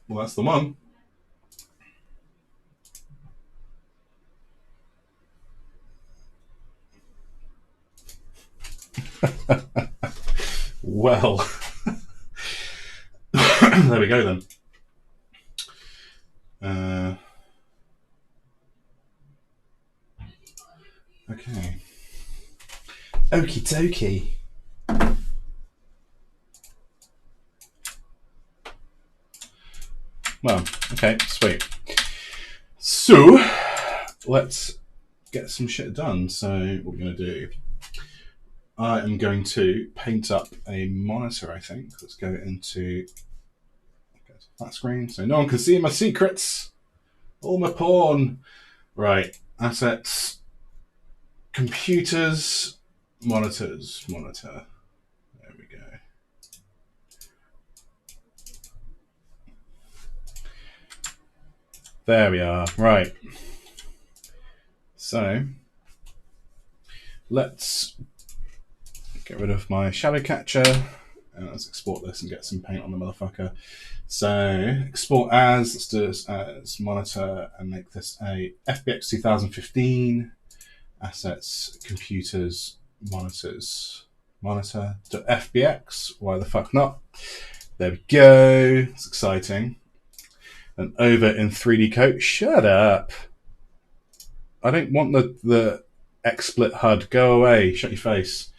Well, that's the one. Well, there we go then. Okay. Okie dokie. Well, okay, sweet. So, let's get some shit done. So, what we're going to do, I am going to paint up a monitor, I think. Let's go into flat screen so no one can see my secrets. All my porn. Right, assets, computers, monitors, monitor. There we go. There we are. Right. So, let's get rid of my shadow catcher. And let's export this and get some paint on the motherfucker. So, export as, let's do this as monitor and make this a FBX 2015. Assets, computers, monitors. Monitor.fbx. Why the fuck not? There we go. It's exciting. And over in 3D Coat. Shut up. I don't want the XSplit HUD. Go away. Shut your face.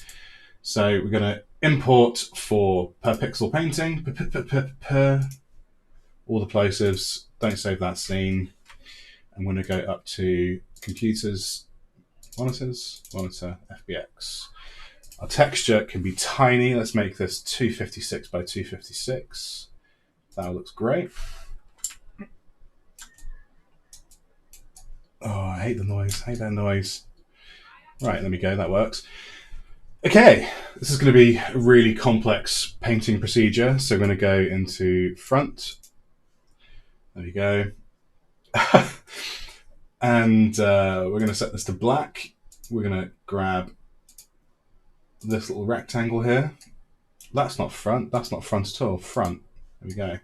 So we're going to import for per pixel painting. Per all the plosives. Don't save that scene. I'm going to go up to computers, monitors, monitor, FBX. Our texture can be tiny. Let's make this 256 by 256. That looks great. Oh, I hate the noise. I hate that noise. Right, there we go. That works. Okay, this is going to be a really complex painting procedure. So we're going to go into front. There we go. And we're going to set this to black. We're going to grab this little rectangle here. That's not front. That's not front at all. Front. There we go.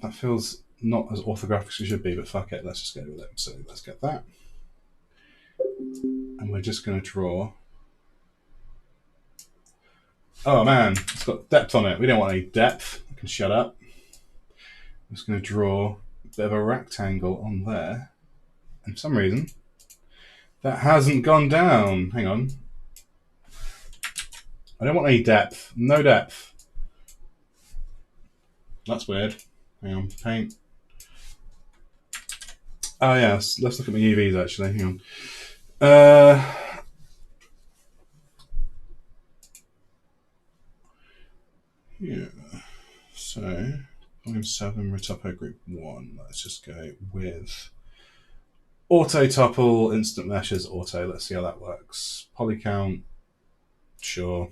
That feels not as orthographic as it should be, but fuck it. Let's just go with it. So let's get that. And we're just going to draw. Oh man, it's got depth on it. We don't want any depth. I can shut up. I'm just going to draw a bit of a rectangle on there. And for some reason, that hasn't gone down. Hang on. I don't want any depth. No depth. That's weird. Hang on. Paint. Oh yes. Let's look at my UVs actually. Hang on. Yeah. So, volume 7, Retopo Group 1. Let's just go with auto topple, instant meshes, auto. Let's see how that works. Poly count. Sure.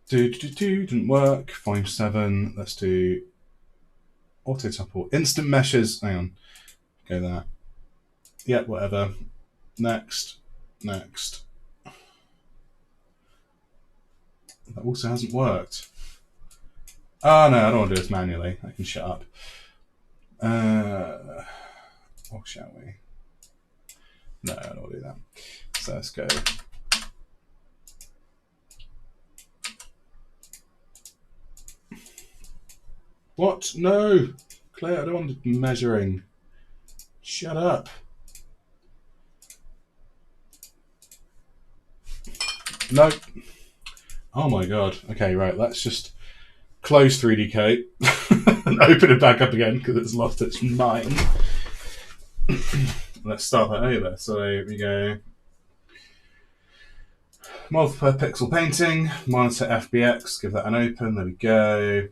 Didn't work. Volume 7. Let's do auto topple. Instant meshes. Hang on. Go there. Yeah, whatever. Next. Next. That also hasn't worked. Oh no, I don't want to do this manually. I can shut up. Or shall we? No, I don't want to do that. So let's go. What? No! Claire, I don't want measuring. Shut up. Nope. Oh my god. Okay, right, let's just close 3D Coat and open it back up again because it's lost its mind. Let's start that over. So here we go. Multiple pixel painting, monitor FBX, give that an open. There we go.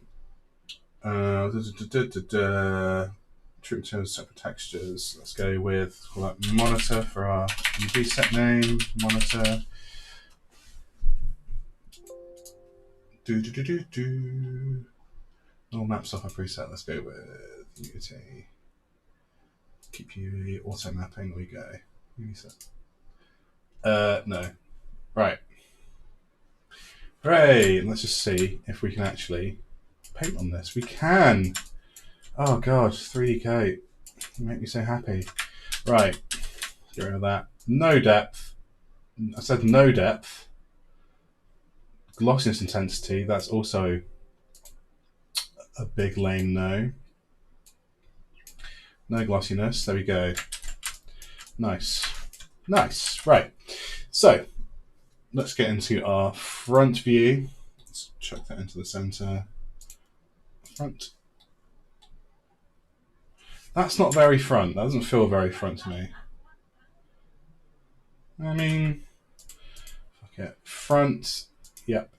True terms, separate textures. Let's go with call that monitor for our UV set name. Monitor. All maps off a preset. Let's go with UT. Keep UV auto mapping. We go. UV set. No. Right. Hooray! Let's just see if we can actually paint on this. We can! Oh god, 3D coat. You make me so happy. Right. Get rid of that. No depth. I said no depth. Glossiness intensity, that's also a big lame no. No glossiness. There we go. Nice. Nice. Right. So, let's get into our front view. Let's chuck that into the center. Front. That's not very front. That doesn't feel very front to me. I mean, fuck it. Front. Yep.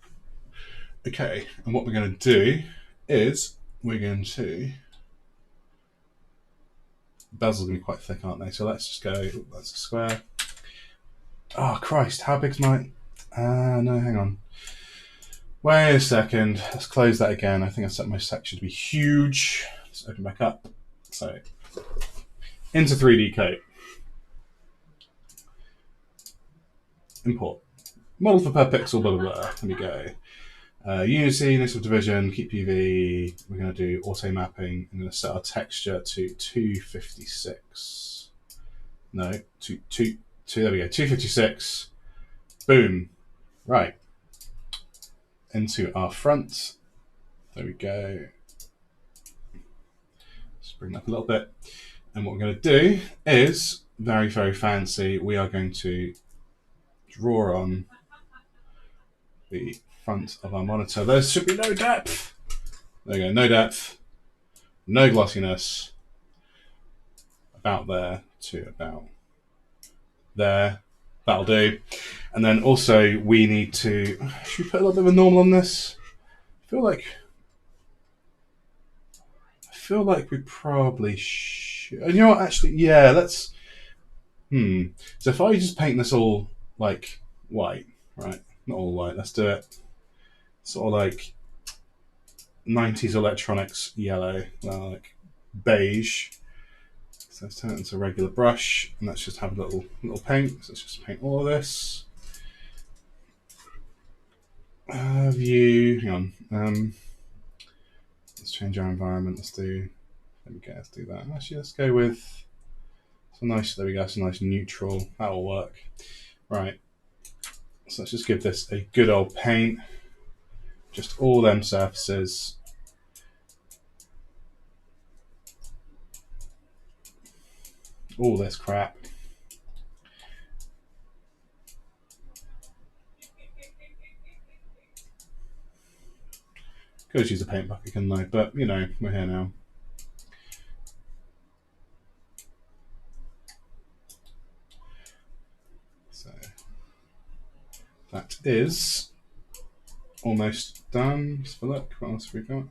Okay. And what we're going to do is we're going to. Bezels are going to be quite thick, aren't they? So let's just go. That's a square. Oh, Christ. How big's my. No, hang on. Wait a second. Let's close that again. I think I set my section to be huge. Let's open back up. So, into 3D coat. Import. Model for per pixel, blah, blah, blah. There we go. Unity, initial division, keep PV. We're going to do auto mapping. I'm going to set our texture to 256. No, two, there we go. 256. Boom. Right. Into our front. There we go. Let's bring that up a little bit. And what we're going to do is, very, very fancy, we are going to draw on the front of our monitor. There should be no depth. There we go, no depth, no glossiness. About there to about there. That'll do. And then also we need to, should we put a little bit of a normal on this? I feel like we probably should. And you know what, actually, yeah, let's, So if I just paint this all like white, right? Not all white, let's do it sort of like 90s electronics yellow, like beige. So let's turn it into a regular brush and let's just have a little paint. So let's just paint all of this. View, hang on. Let's change our environment. Let's do that. Actually, let's go with some nice, there we go, some nice neutral. That'll work. Right. So let's just give this a good old paint. Just all them surfaces. All this crap. Could just use a paint bucket, couldn't I? But, you know, we're here now. So, that is almost done. Let's have a look. What else have we got?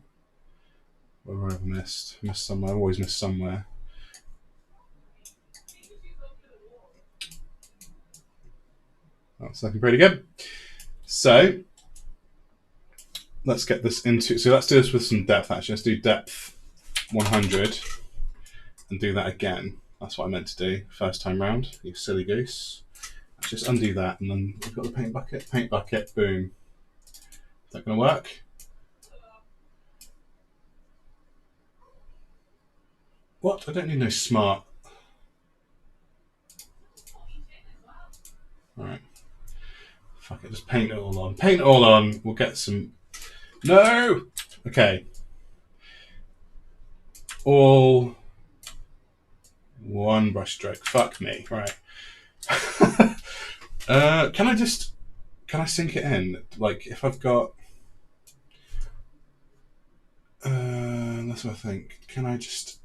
What have I missed? Missed somewhere. I've always missed somewhere. That's looking pretty good. So, let's get this into, so let's do this with some depth actually. Let's do depth 100 and do that again. That's what I meant to do first time round, you silly goose. Let's just undo that and then we've got the paint bucket, boom. Is that going to work? What? I don't need no smart. Alright. Fuck it, just paint it all on. Paint it all on, we'll get some... No! Okay. All one brush stroke. Fuck me. Right. Can I sync it in? Like, if I've got... that's what I think. Can I just...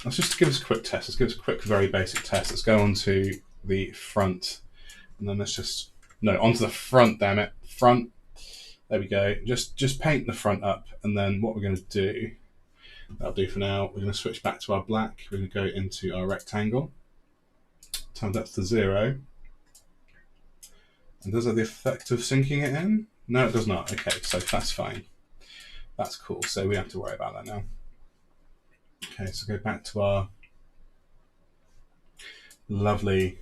Let's just give us a quick test. Let's give us a quick, very basic test. Let's go on to the front. And then let's just... No, onto the front, damn it. Front. There we go. Just paint the front up. And then what we're going to do... That'll do for now. We're going to switch back to our black. We're going to go into our rectangle. Turn that to 0. And does it have the effect of syncing it in? No, it does not. Okay, so that's fine. That's cool. So we don't have to worry about that now. Okay, so go back to our lovely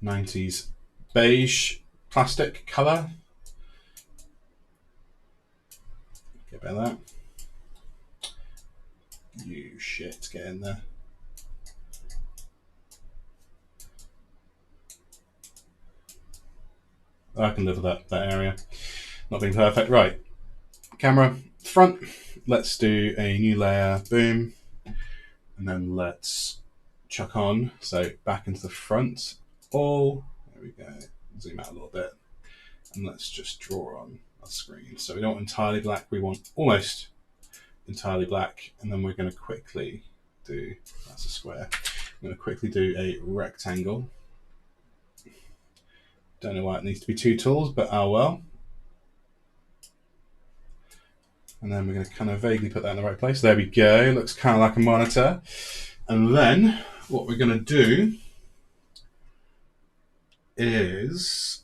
90s beige plastic colour. Get a bit of that. You shit, get in there. I can live with that area. Not being perfect. Right. Camera, front. Let's do a new layer. Boom. And then let's chuck on. So back into the front. All. There we go. Zoom out a little bit. And let's just draw on our screen. So we don't want entirely black. We want almost entirely black. And then we're going to quickly do, that's a square. I'm going to quickly do a rectangle. Don't know why it needs to be two tools, but oh well. And then we're going to kind of vaguely put that in the right place. There we go. Looks kind of like a monitor. And then what we're going to do is,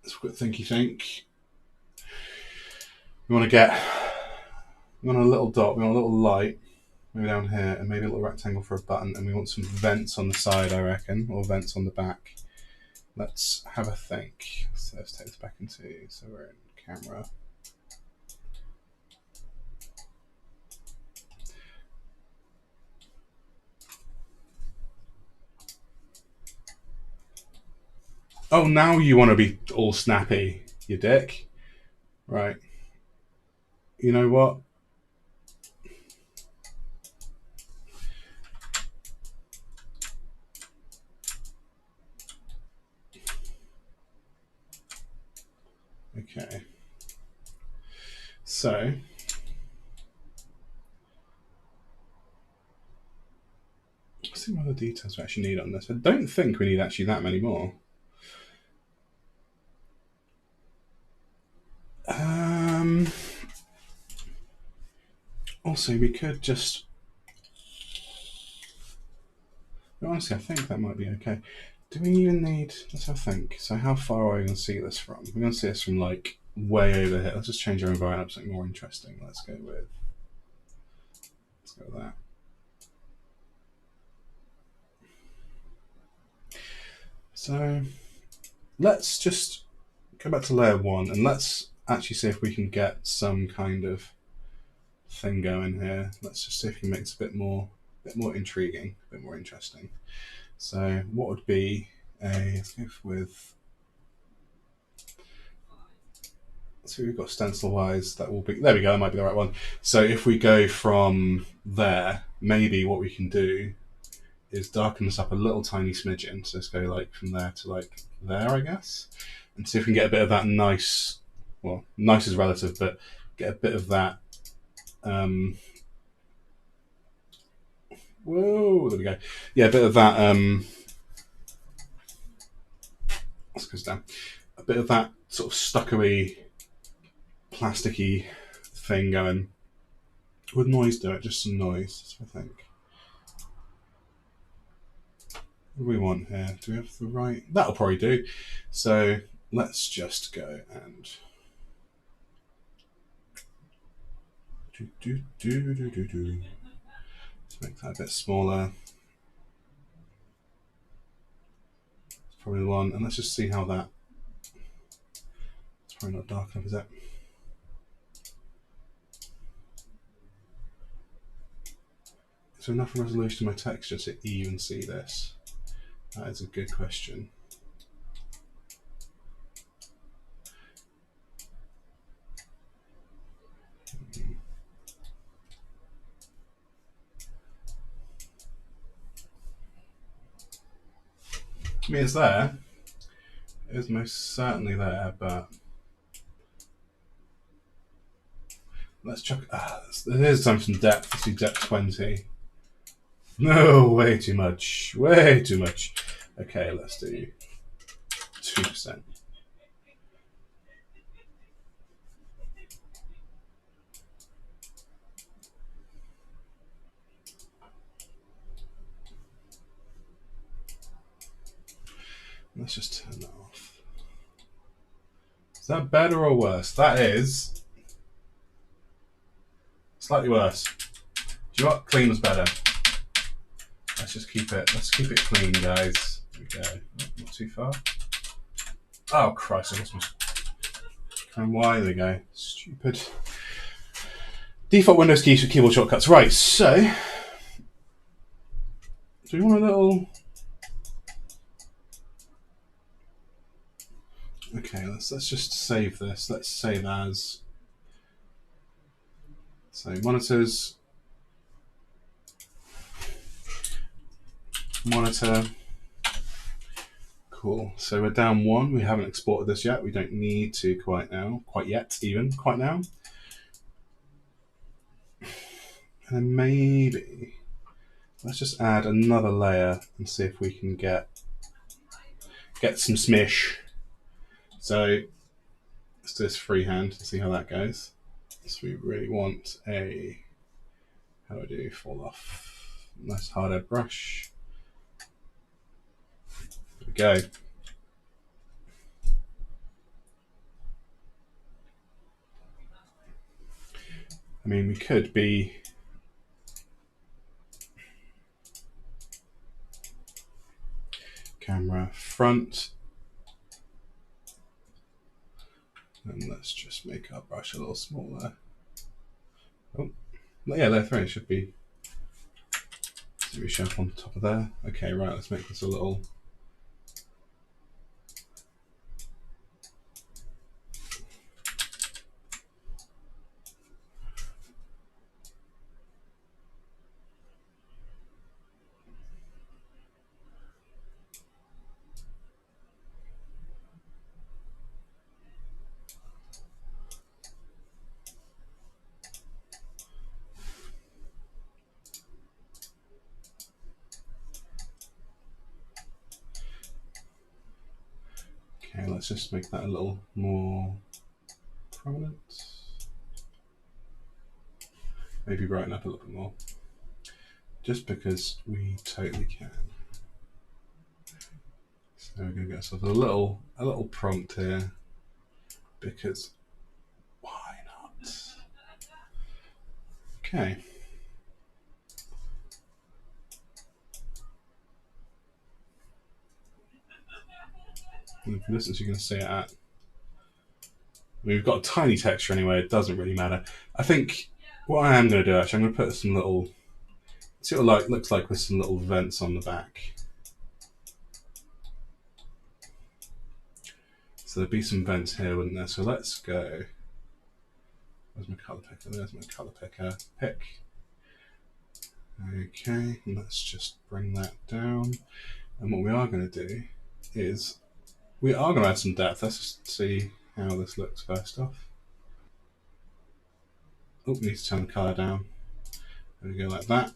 let's quick thinky think. We want a little dot, we want a little light, maybe down here, and maybe a little rectangle for a button, and we want some vents on the side, I reckon, or vents on the back. Let's have a think. So let's take this back into, so we're in camera. Oh, now you want to be all snappy, you dick. Right. You know what? Okay. So let's see what other details we actually need on this. I don't think we need actually that many more. Also, we could just. Honestly, I think that might be okay. Do we even need? Let's have a think. So, how far are we going to see this from? We're going to see this from like way over here. Let's just change our environment to something more interesting. Let's go with that. So, let's just go back to layer 1 and let's actually see if we can get some kind of thing going here. Let's just see if we can make it a bit more intriguing, a bit more interesting. So what would be let's go with, so we've got stencil wise, that will be, there we go, that might be the right one. So if we go from there, maybe what we can do is darken this up a little tiny smidgen. So let's go like from there to like there, I guess, and see if we can get a bit of that nice, well, nice is relative, but get a bit of that. Whoa, there we go. Yeah, a bit of that. Let's go down. A bit of that sort of stucco-y, plasticky thing going. Would noise do it? Just some noise, I think. What do we want here? Do we have the right? That'll probably do. So let's just go and let's make that a bit smaller. It's probably the one, and let's just see how that. It's probably not dark enough, is it? Is there enough resolution in my texture to even see this? That is a good question. I mean, it's there. It is most certainly there, but let's check. There's some depth. Let's do depth 20. No, way too much. Way too much. Okay, let's do 2%. Let's just turn that off. Is that better or worse? That is slightly worse. Do you know what? Clean was better. Let's just keep it. Let's keep it clean, guys. There we go. Oh, not too far. Oh Christ! I lost my. And why? There we go. Stupid. Default Windows keys for keyboard shortcuts. Right. So, do we want a little? Okay. Let's just save this. Let's save as. So monitors. Monitor. Cool. So we're down one. We haven't exported this yet. We don't need to quite now. Quite yet, even. Quite now. And then maybe let's just add another layer and see if we can get some smish. So let's do this freehand and see how that goes. So we really want a, how do I do fall off? Nice hard ed brush. There we go. I mean, we could be camera front. And let's just make our brush a little smaller. Oh, yeah, there three should be. So we show up on top of there. Okay, right, let's make this a little. Okay, let's just make that a little more prominent. Maybe brighten up a little bit more. Just because we totally can. So we're going to get ourselves a little prompt here. Because why not? Okay. And for instance, you're going to see it at. We've got a tiny texture anyway, it doesn't really matter. I think what I am going to do actually, I'm going to put some little, see what it looks like with some little vents on the back. So there'd be some vents here, wouldn't there? So let's go. Where's my color picker? There's my color picker. Pick. Okay, and let's just bring that down. And what we are going to do is we are going to add some depth. Let's just see how this looks first off. Oh, we need to turn the color down. There we go, like that.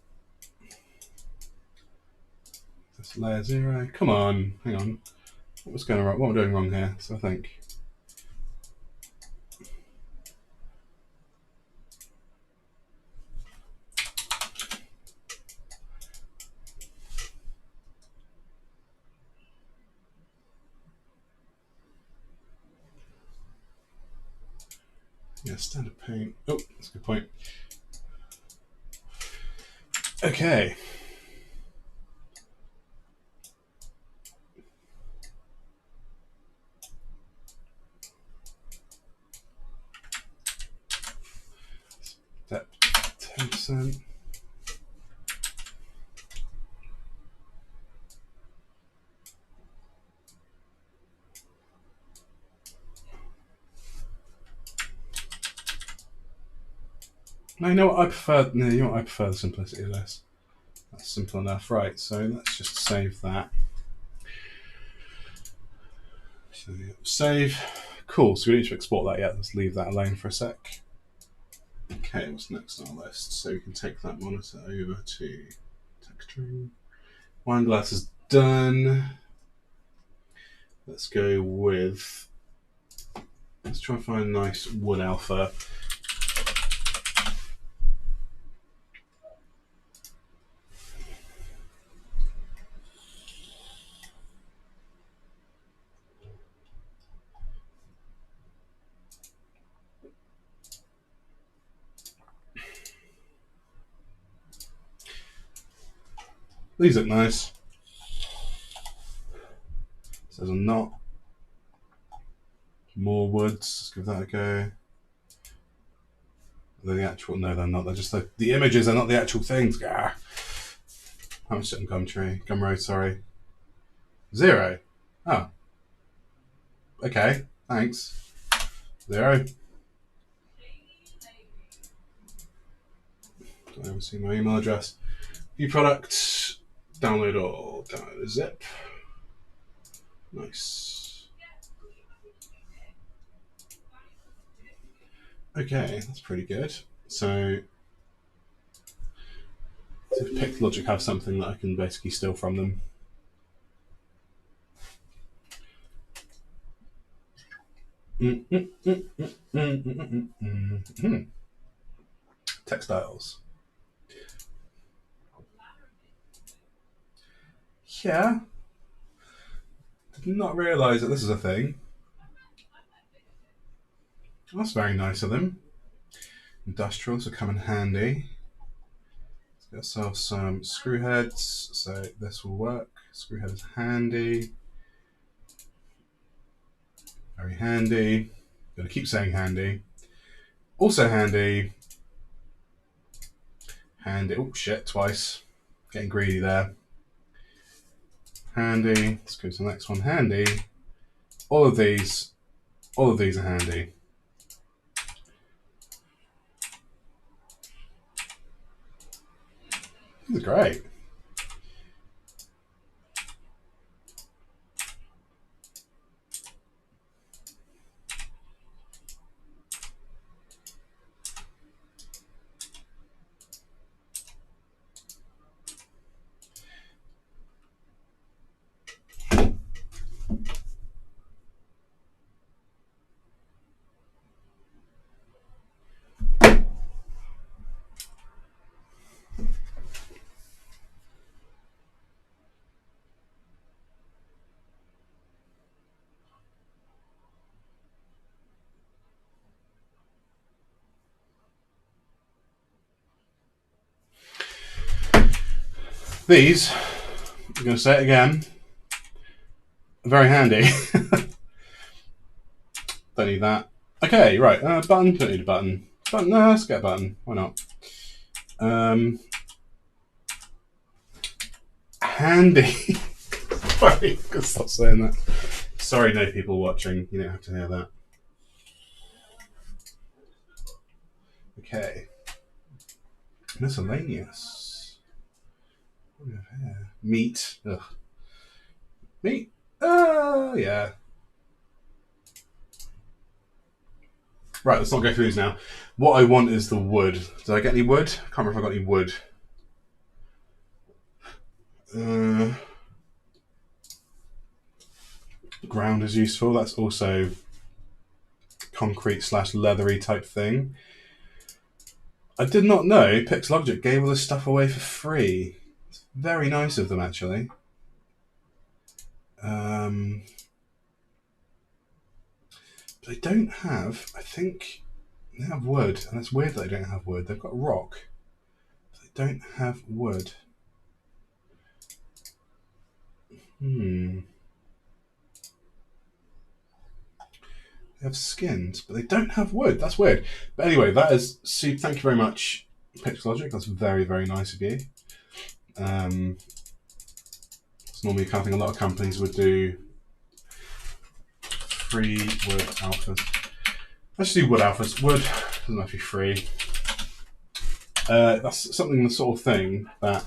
That's layer 0. Come on, hang on. What's going wrong? What am I doing wrong here? So I think. Yeah, standard paint. Oh, that's a good point. Okay. Depth 10%. No, you know what I prefer? No, you know what I prefer the simplicity of this. That's simple enough, right? So let's just save that. So save. Cool. So we don't need to export that yet. Let's leave that alone for a sec. Okay, what's next on our list? So we can take that monitor over to texturing. Wine glass is done. Let's go with. Let's try and find a nice wood alpha. These look nice. So there's a knot. More woods. Let's give that a go. They're the actual. No, they're not. They're just the images. They're not the actual things. Ah. How much in Gumroad, sorry. 0. Oh. Okay. Thanks. 0. I haven't seen my email address. View products. Download all. Download a zip. Nice. Okay, that's pretty good. So if Pixologic have something that I can basically steal from them. Textiles. Yeah. Did not realise that this is a thing. That's very nice of them. Industrials will come in handy. Let's get ourselves some screw heads, so this will work. Screw head is handy. Very handy. Gonna keep saying handy. Also handy. Handy. Oh shit, twice. Getting greedy there. Handy. Let's go to the next one. Handy. All of these are handy. These are great. These, I'm going to say it again, very handy. Don't need that. Okay, right. Button. Don't need a button. Button. No, let's get a button. Why not? Handy. Sorry, I gotta stop saying that. Sorry, no people watching. You don't have to hear that. Okay. Miscellaneous. What do we have here? Meat. Ugh. Meat. Yeah. Right, let's not go through these now. What I want is the wood. Did I get any wood? I can't remember if I got any wood. Ground is useful. That's also concrete / leathery type thing. I did not know Pixologic gave all this stuff away for free. It's very nice of them, actually. They don't have, I think, they have wood, and it's weird that they don't have wood. They've got rock, but they don't have wood. They have skins, but they don't have wood. That's weird. But anyway, that is. Thank you very much, Pixologic. That's very, very nice of you. It's normally a kind of thing a lot of companies would do. Free wood alphas. Let's do wood alphas. Wood doesn't have to be free. That's something, the sort of thing that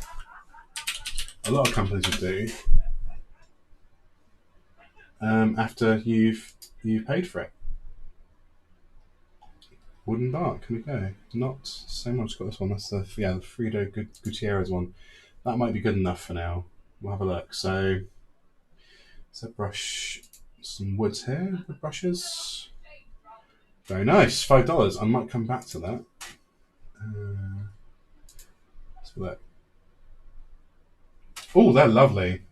a lot of companies would do after you've paid for it. Wooden bark, can we go? Not so much. Got this one. That's the Frida Gutierrez one. That might be good enough for now. We'll have a look. So brush some woods here. Wood brushes. Very nice. $5. I might come back to that. Let's have a look. Oh, they're lovely.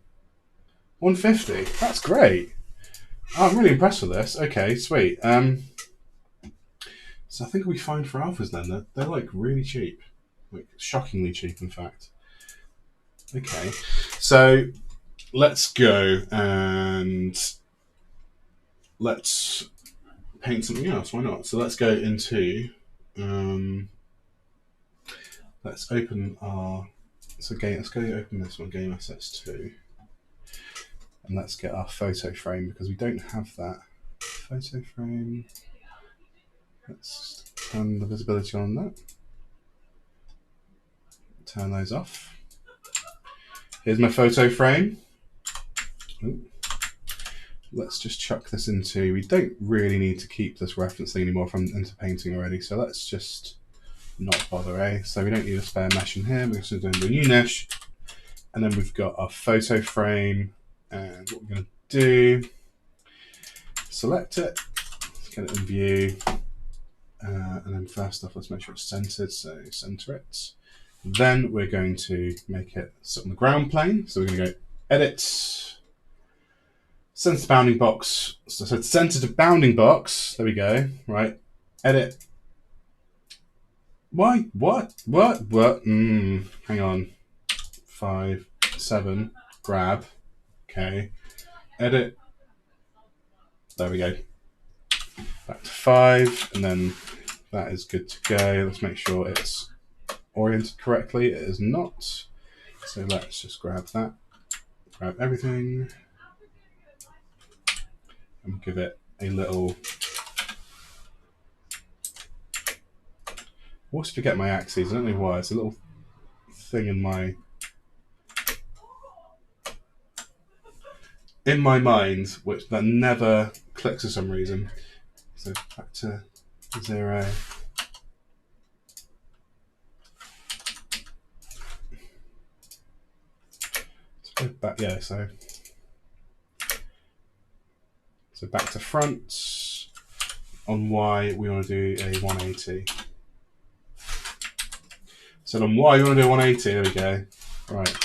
$1.50. That's great. Oh, I'm really impressed with this. Okay, sweet. So I think we find for alphas then they're like really cheap, like shockingly cheap, in fact. Okay, so let's go and let's paint something else. Why not? So let's go into let's open our let's go open this one, Game Assets 2, and let's get our photo frame because we don't have that photo frame. Let's turn the visibility on that. Turn those off. Here's my photo frame. Ooh. Let's just chuck this into, we don't really need to keep this reference thing anymore from into painting already, so let's just not bother, eh? So we don't need a spare mesh in here, we're just going to do a new mesh, and then we've got our photo frame, and what we're going to do, select it, let's get it in view, and then first off let's make sure it's centered, so center it. Then we're going to make it sit on the ground plane, so we're going to go edit, center to bounding box. So it's center to bounding box. There we go. Right. Edit. Why? What? Hang on. 5, 7. Grab. Okay. Edit. There we go. Back to 5, and then that is good to go. Let's make sure it's oriented correctly. It is not. So let's just grab that. Grab everything. And give it a little. I always forget my axes. I don't know why. It's a little thing in my mind, which that never clicks for some reason. So back to 0. Let's go back. Yeah. So back to front. On Y, we want to do a 180. So on Y, we want to do a 180. There we go. Right.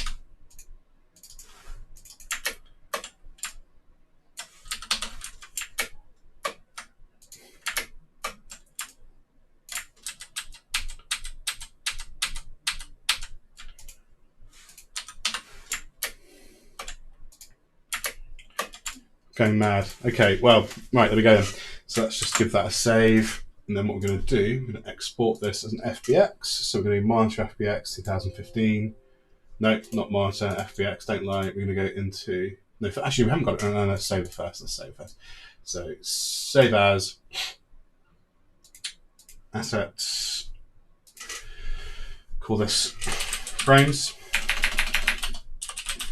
Going mad. Okay, well, right, there we go then. So let's just give that a save. And then what we're going to do, we're going to export this as an FBX. So we're going to do monitor FBX 2015. No, not monitor FBX, don't lie. We're going to go into, no, actually we haven't got it. No, let's save it first. So save as, assets, call this frames,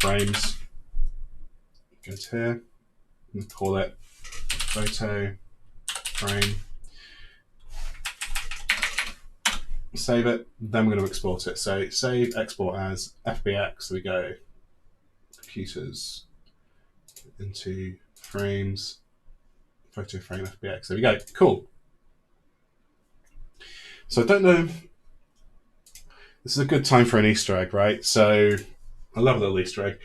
go to here, and call it photo frame. Save it, then we're going to export it. So save, export as FBX. So we go computers into frames, photo frame FBX. There we go. Cool. So I don't know. This is a good time for an Easter egg, right? So I love a little Easter egg.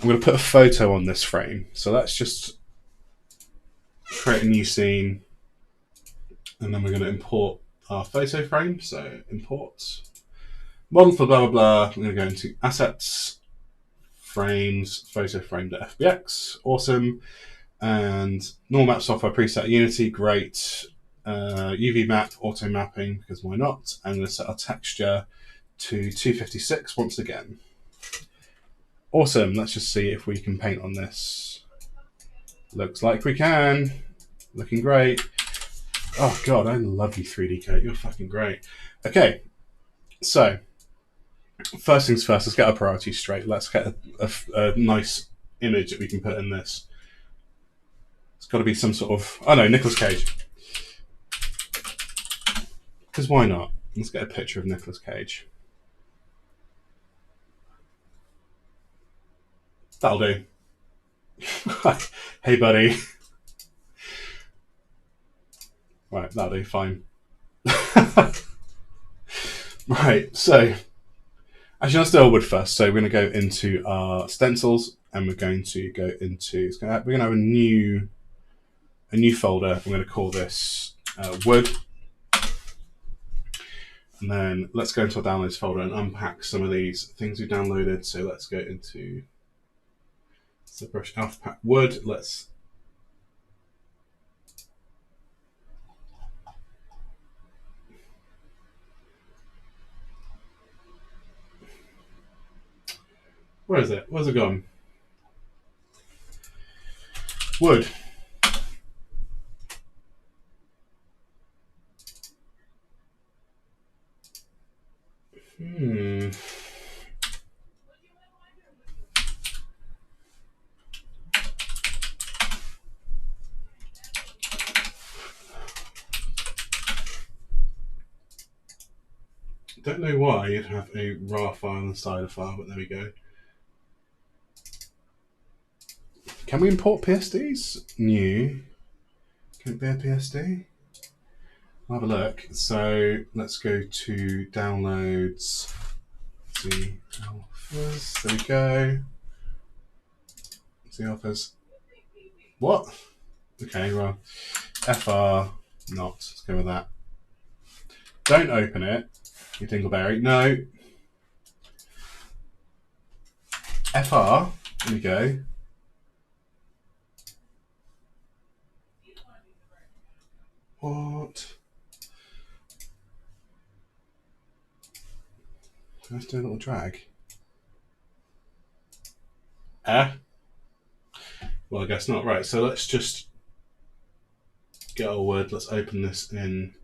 I'm going to put a photo on this frame. So let's just create a new scene, and then we're going to import our photo frame. So import model for blah blah blah. I'm going to go into assets, frames, photo frame.fbx. Awesome. And normal map software preset Unity, great. UV map, auto mapping, because why not? I'm going to set our texture to 256 once again. Awesome. Let's just see if we can paint on this. Looks like we can. Looking great. Oh god, I love you, 3D Coat. You're fucking great. Okay, so first things first, let's get our priorities straight. Let's get a nice image that we can put in this. It's got to be some sort of, oh no, Nicolas Cage. Because why not? Let's get a picture of Nicolas Cage. That'll do. Hey buddy. Right, that'll do, fine. Right, so actually let's do our wood first. So we're going to go into our stencils, and we're going to go into, we're going to have a new new folder. I'm going to call this wood. And And then let's go into our downloads folder and unpack some of these things we downloaded. So let's go into ZBrush Alpha Pack Wood. Let's where is it? Where's it gone? Wood. Don't know why you'd have a RAR file inside a file, but there we go. Can we import PSDs? New. Can it be a PSD? I'll have a look. So let's go to downloads. See alphas. There we go. See alphas. What? Okay, well, FR not. Let's go with that. Don't open it, you dingleberry. No. FR. There we go. What? Let's do a little drag. Well, I guess not. Right, so let's just get our Word. Let's open this in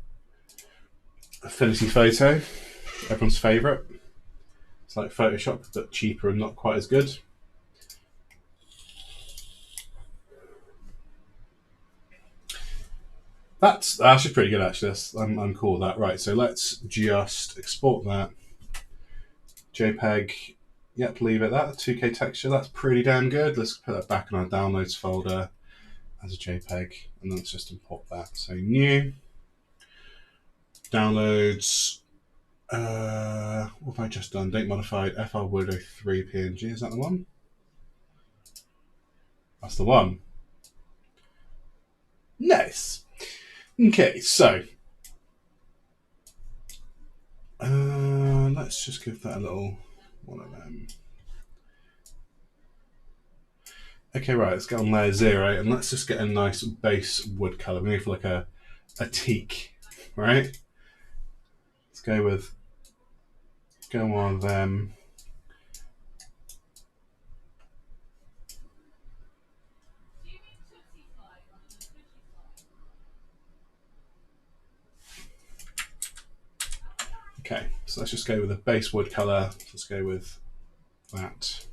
Affinity Photo, everyone's favourite. It's like Photoshop, but cheaper and not quite as good. That's actually pretty good, actually. I'm cool with that. Right, so let's just export that. JPEG. Yep, leave it. That 2K texture, that's pretty damn good. Let's put that back in our downloads folder as a JPEG, and then let's just import that. So new, downloads. What have I just done? Date modified FR Wood 03 PNG. Is that the one? That's the one. Nice. Okay, so let's just give that a little one of them. Okay, right, let's get on layer 0 and let's just get a nice base wood color. We need for like a teak, right? Let's go on them. Okay, so let's just go with a base wood color. Let's go with that.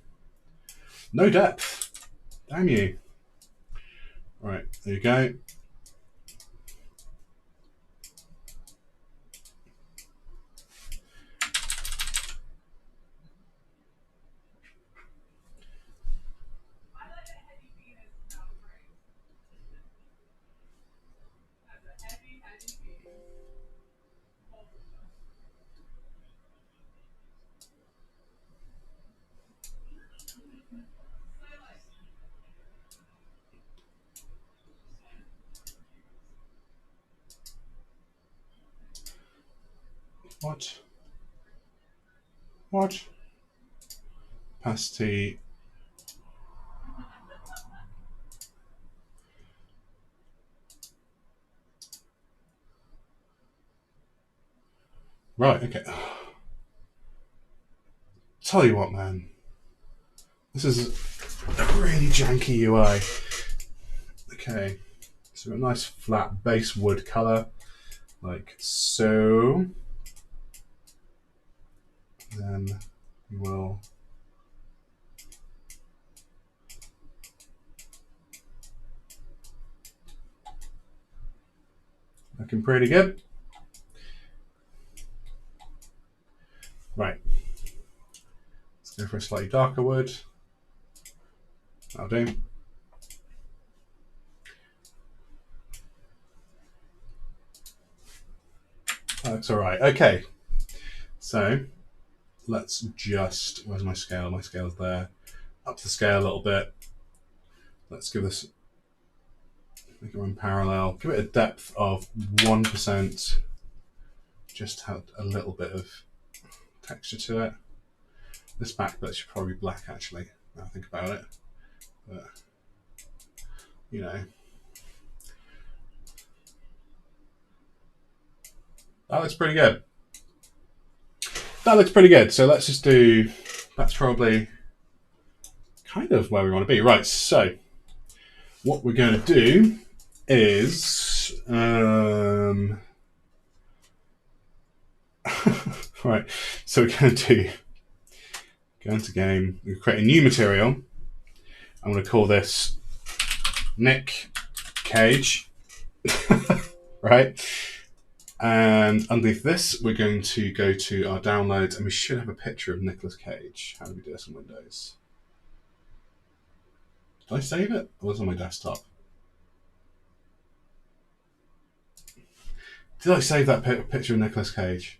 No depth. Damn you. All right, there you go. What? Opacity. Right, okay. Tell you what, man. This is a really janky UI. Okay, so a nice flat base wood color, like so. Then we will looking pretty good. Right. Let's go for a slightly darker wood. That'll do. That's all right. Okay. So let's just, where's my scale? My scale's there. Up the scale a little bit. Let's give this, make it run parallel. Give it a depth of 1%. just had a little bit of texture to it. This backlit should probably be black actually, now I think about it. But, you know. That looks pretty good. That looks pretty good. So let's just do, that's probably kind of where we want to be. Right, so what we're going to do is, right, so we're going to do, go into game, we create a new material. I'm going to call this Nick Cage, right? And underneath this, we're going to go to our downloads, and we should have a picture of Nicolas Cage. How do we do this on Windows? Did I save it? Or was it on my desktop? Did I save that picture of Nicolas Cage?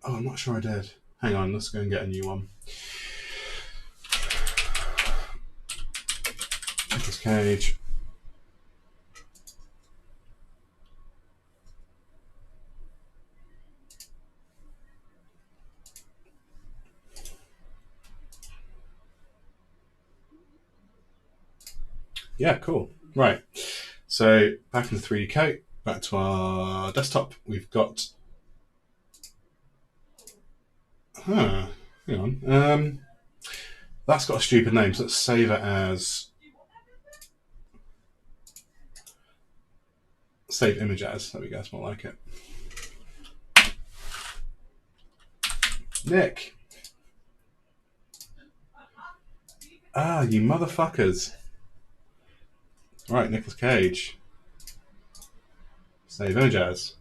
Oh, I'm not sure I did. Hang on, let's go and get a new one. Nicolas Cage. Yeah, cool. Right. So back into 3D Coat, back to our desktop. We've got. Hang on. That's got a stupid name, so let's save it as. Save image as. There we go, that's more like it. Nick. Ah, you motherfuckers. Right, Nicolas Cage. Save image as.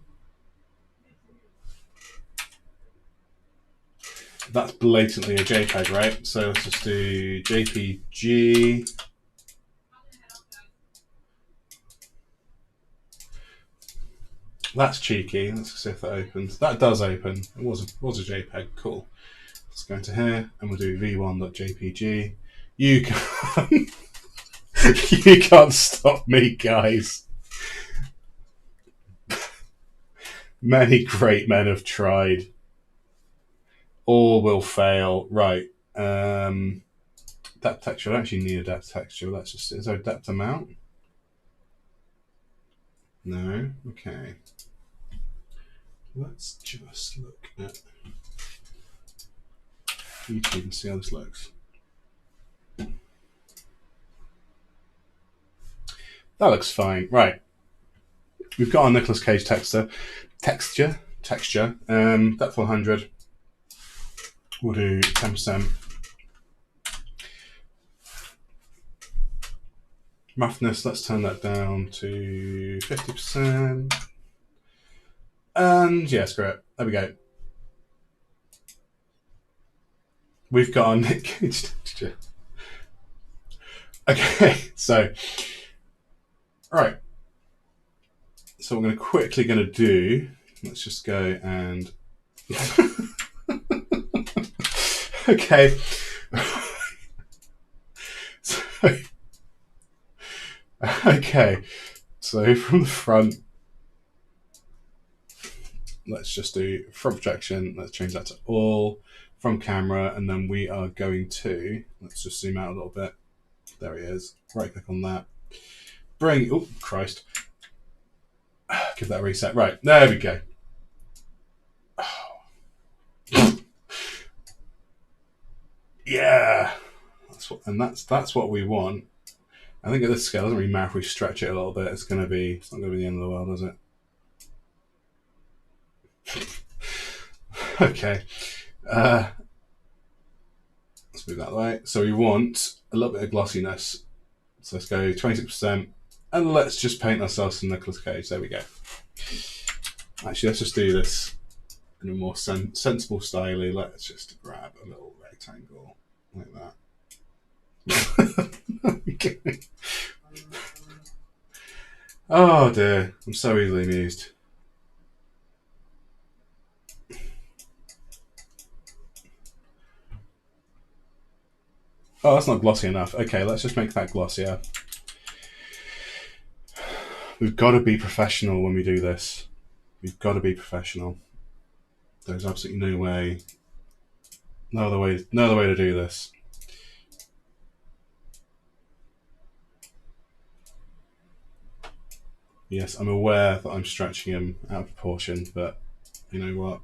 That's blatantly a JPEG, right? So let's just do JPG. That's cheeky. Let's see if that opens. That does open. It was a JPEG. Cool. Let's go into here and we'll do v1.jpg. You can't, you can't stop me, guys. Many great men have tried. All will fail. Right. Depth texture. I don't actually need a depth texture. Let's just. Is there a depth amount? No. Okay. Let's just look at YouTube and see how this looks. That looks fine. Right. We've got our Nicolas Cage texture. Depth 100. We'll do 10%. Roughness, let's turn that down to 50%. And yeah, screw it. There we go. We've got our Nick Cage texture. Okay, so, all right. So what we're quickly going to do, let's just go and... Okay. Okay, so from the front, let's just do front projection. Let's change that to all from camera, and then we are going to, let's just zoom out a little bit. There he is. Right click on that. Bring, oh Christ. Give that a reset. Right, there we go. Yeah, that's what we want. I think at this scale, it doesn't really matter if we stretch it a little bit. It's not going to be the end of the world, is it? Okay. Let's move that way. So we want a little bit of glossiness. So let's go 26%, and let's just paint ourselves some Nicolas Cage. There we go. Actually, let's just do this in a more sensible style. Let's just grab a little rectangle like that. Okay. Oh dear, I'm so easily amused. Oh, that's not glossy enough. Okay, let's just make that glossier. We've got to be professional when we do this. We've got to be professional. There's absolutely no other way to do this. Yes, I'm aware that I'm stretching him out of proportion, but you know what?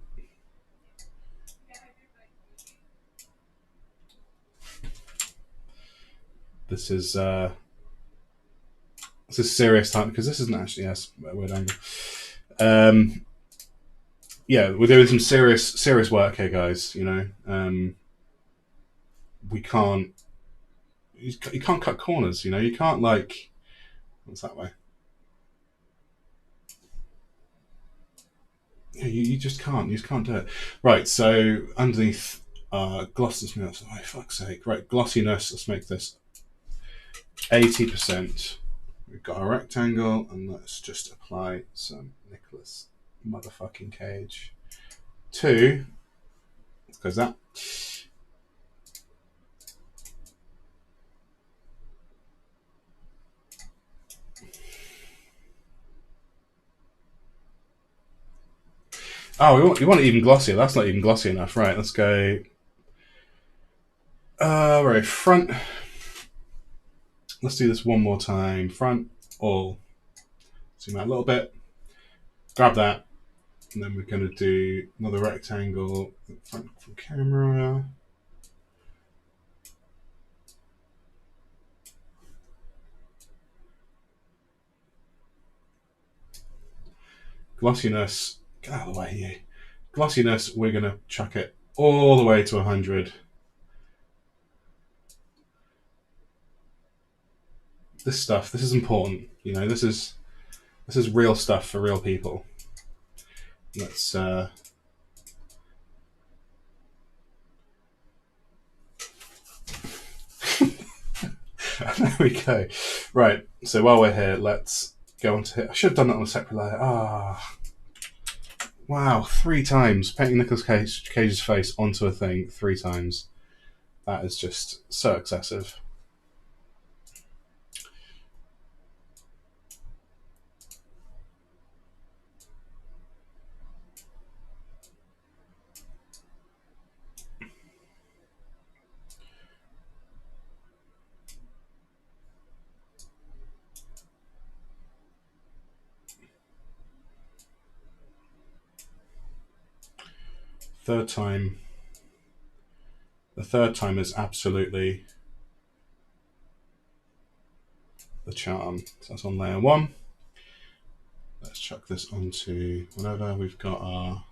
This is serious time because this isn't actually a weird angle. Yeah, we're doing some serious work here, guys. You know, we can't. You can't cut corners. You know, you can't like. What's that way? Yeah, you just can't. You just can't do it. Right. So underneath glossiness, oh, fuck's sake. Right, glossiness. Let's make this 80%. We've got a rectangle, and let's just apply some Nicolas motherfucking Cage. 2. Let's close that. Oh, we want it even glossier. That's not even glossy enough. Right, let's go. Right, front. Let's do this one more time. Front, all. Zoom out a little bit. Grab that. And then we're going to do another rectangle. Front from camera. Glossiness. Get out of the way, you. Glossiness, we're going to chuck it all the way to 100. This stuff, this is important. You know, this is real stuff for real people. Let's there we go. Right, so while we're here, let's go on to it. I should have done that on a separate layer. Wow, 3 times. Painting Nicolas Cage's face onto a thing 3 times. That is just so excessive. Third time. The third time is absolutely the charm. So that's on layer 1. Let's chuck this onto whatever. We've got our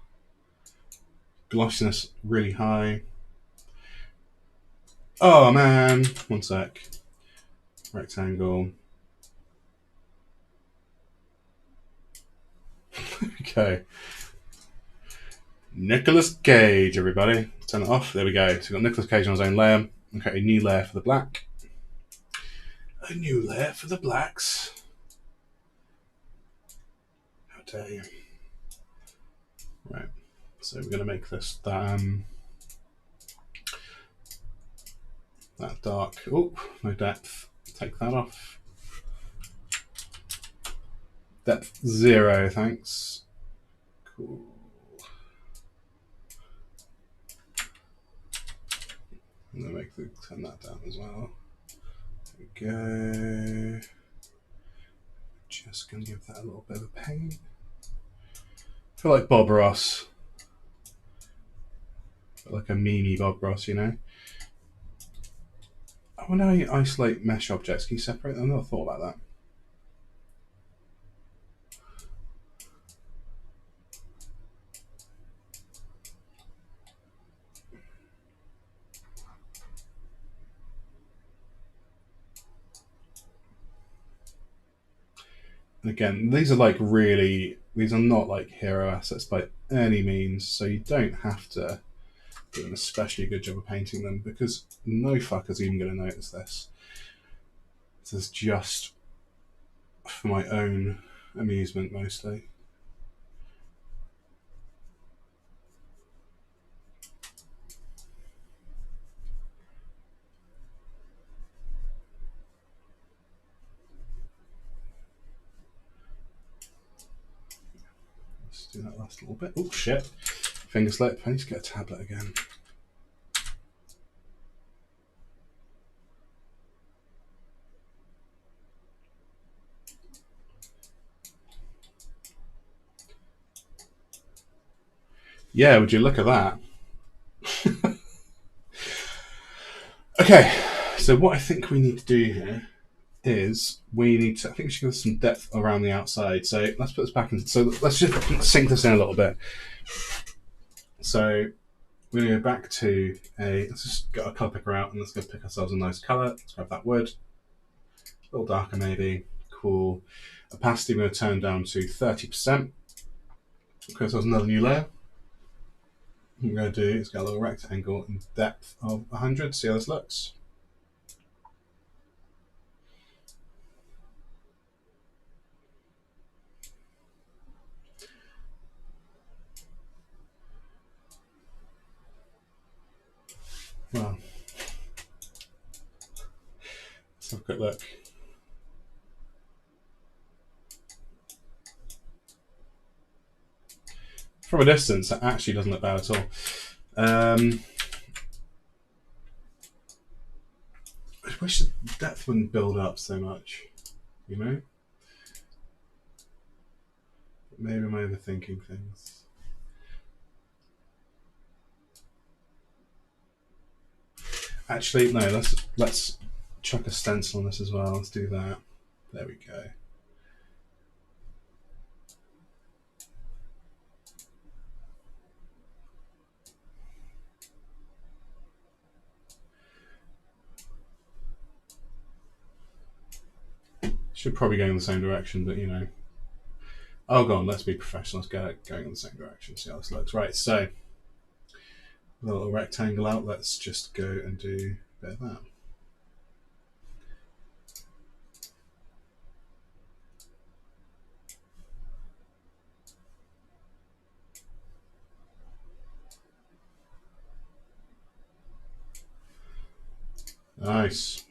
glossiness really high. Oh man, one sec. Rectangle. Okay. Nicolas Cage, everybody. Turn it off. There we go. So we've got Nicolas Cage on his own layer. Okay, a new layer for the black. A new layer for the blacks. How dare you? Right. So we're going to make this that dark. Oh, no depth. Take that off. Depth 0, thanks. Cool. I'm going to turn that down as well. There we go. Just going to give that a little bit of a paint. I feel like Bob Ross. Like a meanie Bob Ross, you know? I wonder how you isolate mesh objects. Can you separate them? I've never thought about that. Again, these are not like hero assets by any means, so you don't have to do an especially good job of painting them because no fucker's even going to notice this. This is just for my own amusement mostly. Let's do that last little bit. Oh shit! Finger slip. I need to get a tablet again. Yeah, would you look at that? Okay, so what I think we need to do here is we need to. I think we should give some depth around the outside. So let's put this back in. So let's just sink this in a little bit. So we're going to go back to a. Let's just get our colour picker out and let's go pick ourselves a nice colour. Let's grab that wood. A little darker maybe. Cool. Opacity we're going to turn down to 30%. Okay, so that's another new layer. What we're going to do is get a little rectangle in depth of 100. See how this looks. Well, let's have a quick look. From a distance, that actually doesn't look bad at all. I wish the depth wouldn't build up so much, you know? Maybe I'm overthinking things. Actually, no, let's chuck a stencil on this as well. Let's do that. There we go. Should probably go in the same direction, but you know. Oh, go on, let's be professional. Let's get going in the same direction. See how this looks. Right, so a little rectangle out. Let's just go and do a bit of that. Nice.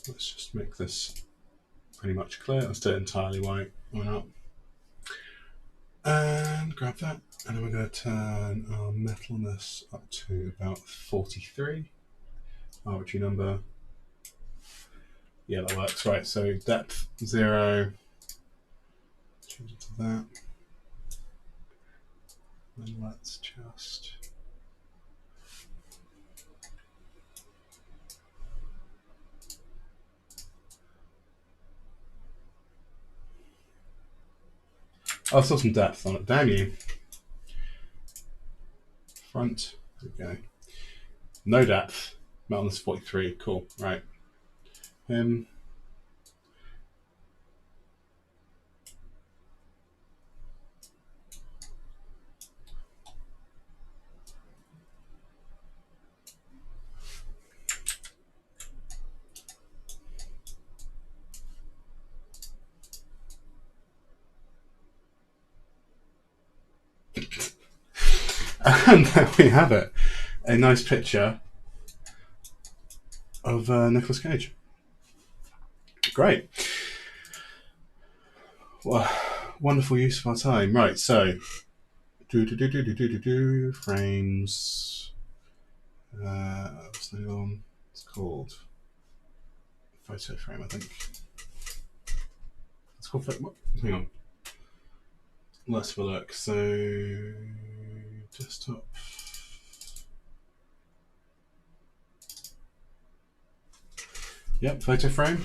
Let's just make this pretty much clear. Let's do it entirely white. Why not? And grab that. And then we're going to turn our metalness up to about 43. Arbitrary number. Yeah, that works. Right, so depth 0. Change it to that. And let's just. Oh, still some depth on it. Damn you. Front. There we go. No depth. Metalness 43. Cool. Right. And there we have it. A nice picture of Nicolas Cage. Great. Well, wonderful use of our time. Right, so frames. What's the one? It's called photo frame, I think. It's called. Hang on. Let's have a look. So desktop. Yep, photo frame.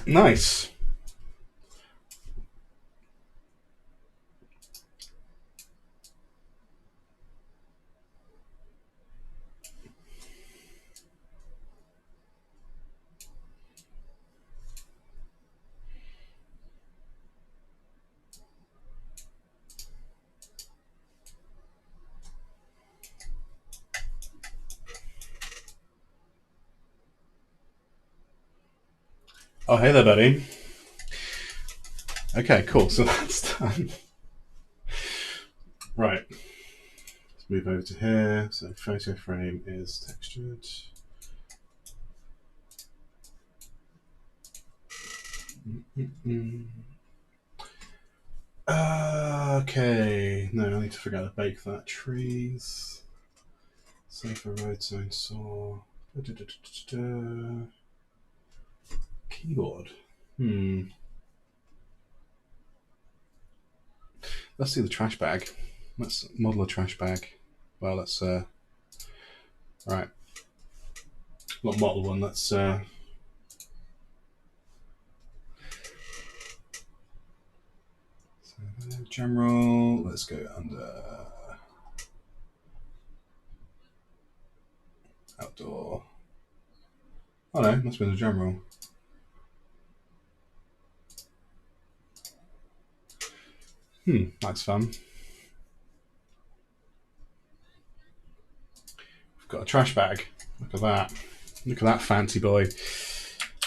Nice. Oh, hey there, buddy. Okay, cool. So that's done. Right. Let's move over to here. So photo frame is textured. Okay. No, I need to figure out how to bake that. Trees. Save for road zone saw. Keyboard. Let's do the trash bag. Let's model a trash bag. Well, let's right. Not model one. Let's so general. Let's go under outdoor. Oh no, must be the general. That's fun. We've got a trash bag. Look at that. Look at that fancy boy.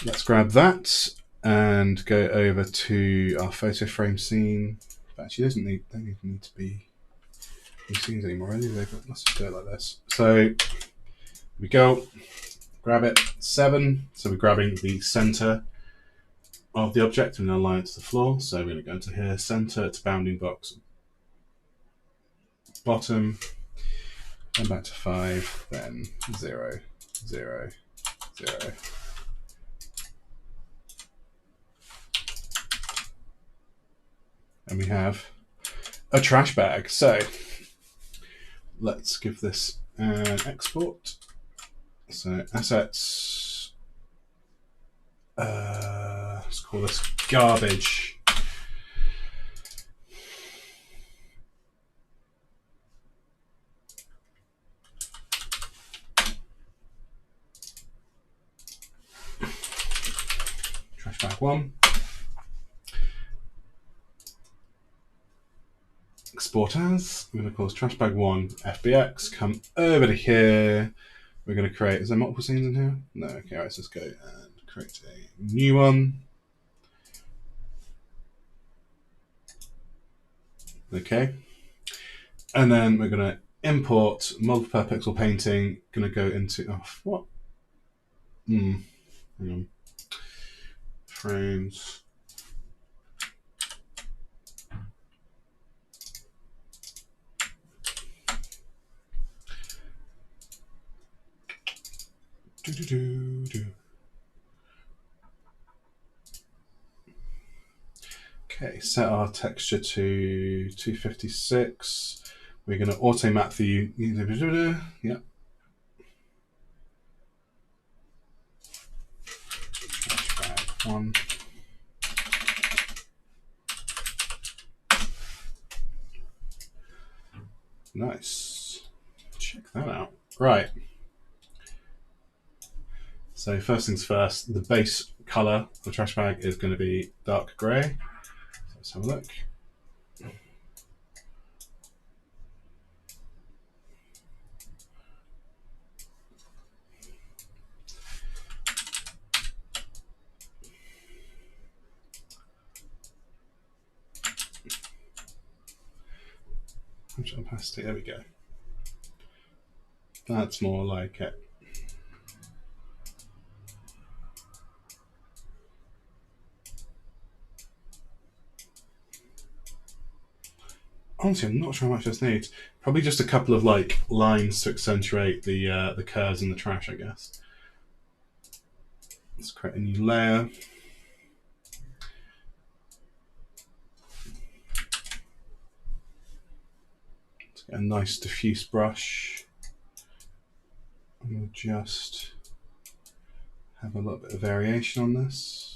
Let's grab that and go over to our photo frame scene. Actually, doesn't need. They don't need to be these scenes anymore, do they? But let's just do it like this. So we go. Grab it. 7. So we're grabbing the center of the object and align it to the floor. So we're going to go into here, center to bounding box, bottom, then back to 5, then 0, 0, 0. And we have a trash bag. So let's give this an export. So assets, let's call this garbage. Trash bag 1. Export as. I'm going to call this trash bag 1 FBX. Come over to here. We're going to create. Is there multiple scenes in here? No. Okay. All right. So let's go and create a new one. Okay. And then we're going to import multiple per pixel painting. Going to go into what? Hang on. Frames. Okay, set our texture to 256. We're going to auto map the yep. Flashback 1. Nice. Check that out. Right. So first things first, the base color of the trash bag is going to be dark grey. So let's have a look. Opacity, there we go. That's more like it. Honestly, I'm not sure how much this needs. Probably just a couple of like lines to accentuate the curves in the trash, I guess. Let's create a new layer. Let's get a nice diffuse brush. And we'll just have a little bit of variation on this.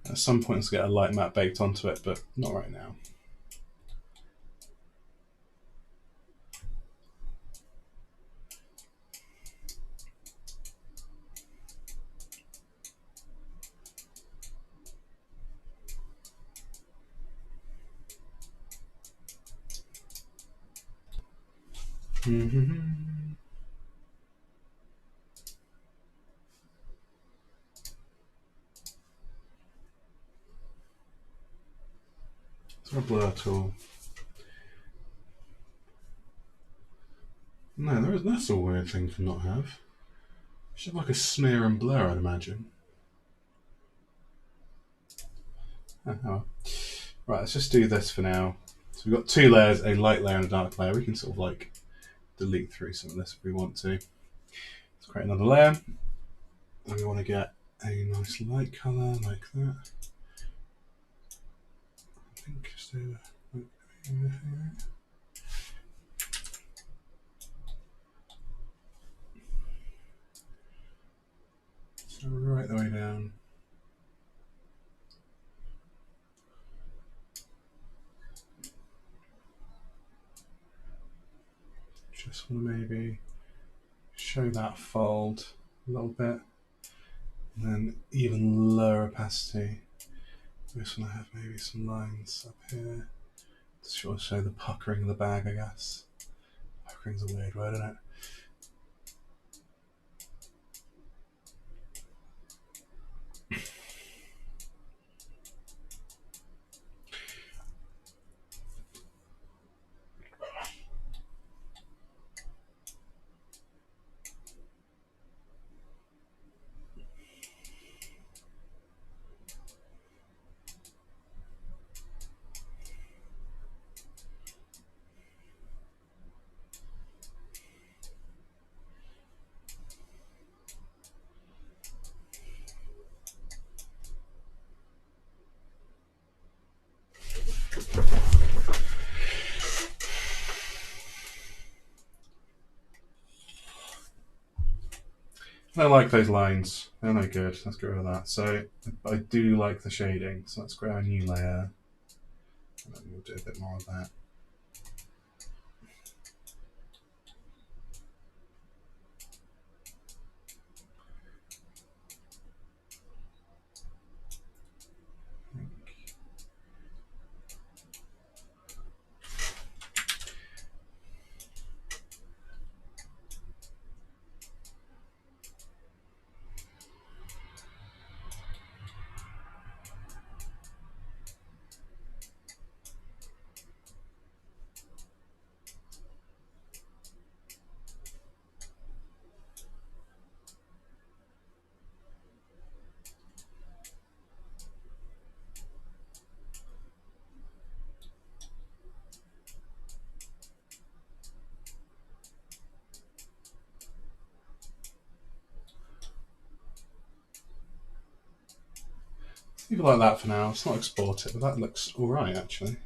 At some point, let's get a light matte baked onto it, but not right now. Is there a blur tool? No, there is. That's a weird thing to not have. You should have like a smear and blur, I'd imagine. Oh. Right, let's just do this for now. So we've got two layers, a light layer and a dark layer. We can sort of like delete through some of this if we want to. Let's create another layer. And we want to get a nice light colour like that. I think just over here. So right the way down. Just want to maybe show that fold a little bit. And then even lower opacity. I just want to have maybe some lines up here to sort of show the puckering of the bag, I guess. Puckering's a weird word, isn't it? I like those lines. They're no good. Let's get rid of that. So I do like the shading. So let's grab a new layer. And then we'll do a bit more of that. Leave it like that for now. Let's not export it, but that looks alright actually.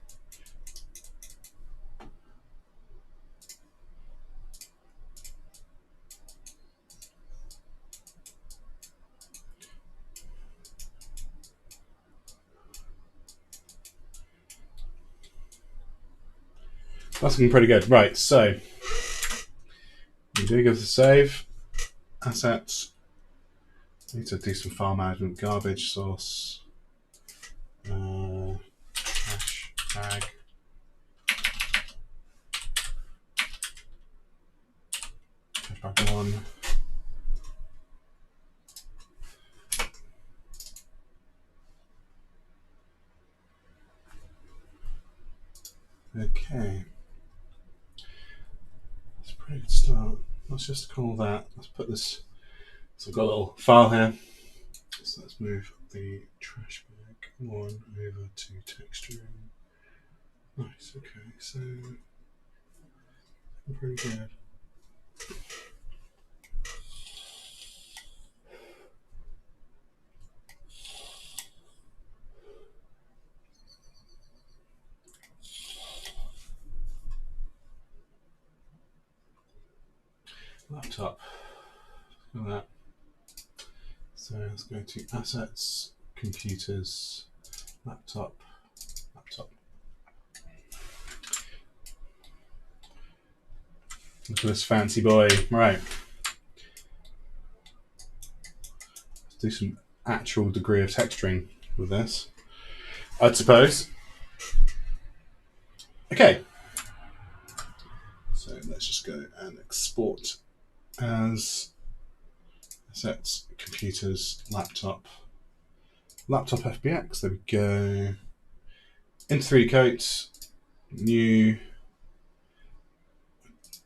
That's looking pretty good. Right, so we do give us a save. Assets. Need to do some file management. Garbage source. Hash tag. Back one. Okay. That's a pretty good start. Let's just call that. Let's put this. So I've got a little file here. So let's move the trash bag one over to texturing. Nice, okay, so pretty good. Laptop. Look at that. So let's go to assets, computers, laptop, laptop. Look at this fancy boy. Right. Let's do some actual degree of texturing with this, I'd suppose. Okay. So let's just go and export as assets, computers, laptop FBX. There we go. Into 3D coats, new.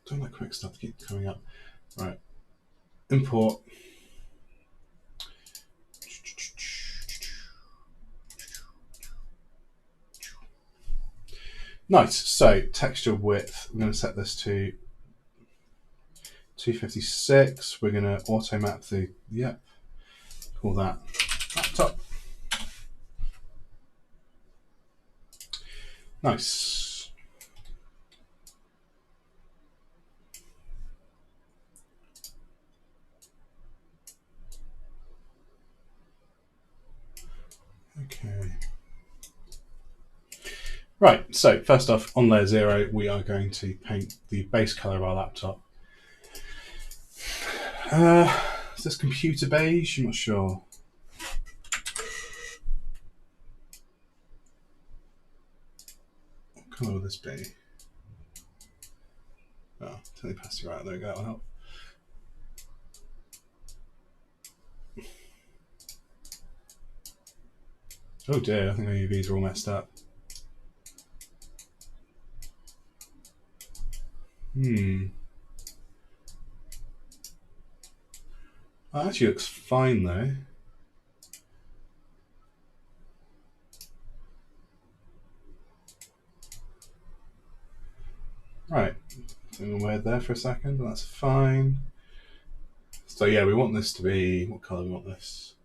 Don't like quick stuff to keep coming up. Right. Import. Nice. So texture width, I'm going to set this to 256. We're going to auto map the, call that laptop. Nice. Okay. Right, so first off, on layer 0, we are going to paint the base color of our laptop. Is this computer beige? I'm not sure. What colour will this be? Oh, totally passed you right. There we go. That'll help. Oh dear, I think our UVs are all messed up. That actually looks fine though. Right, something weird there for a second, but that's fine. So yeah, we want this to be, what colour do we want this?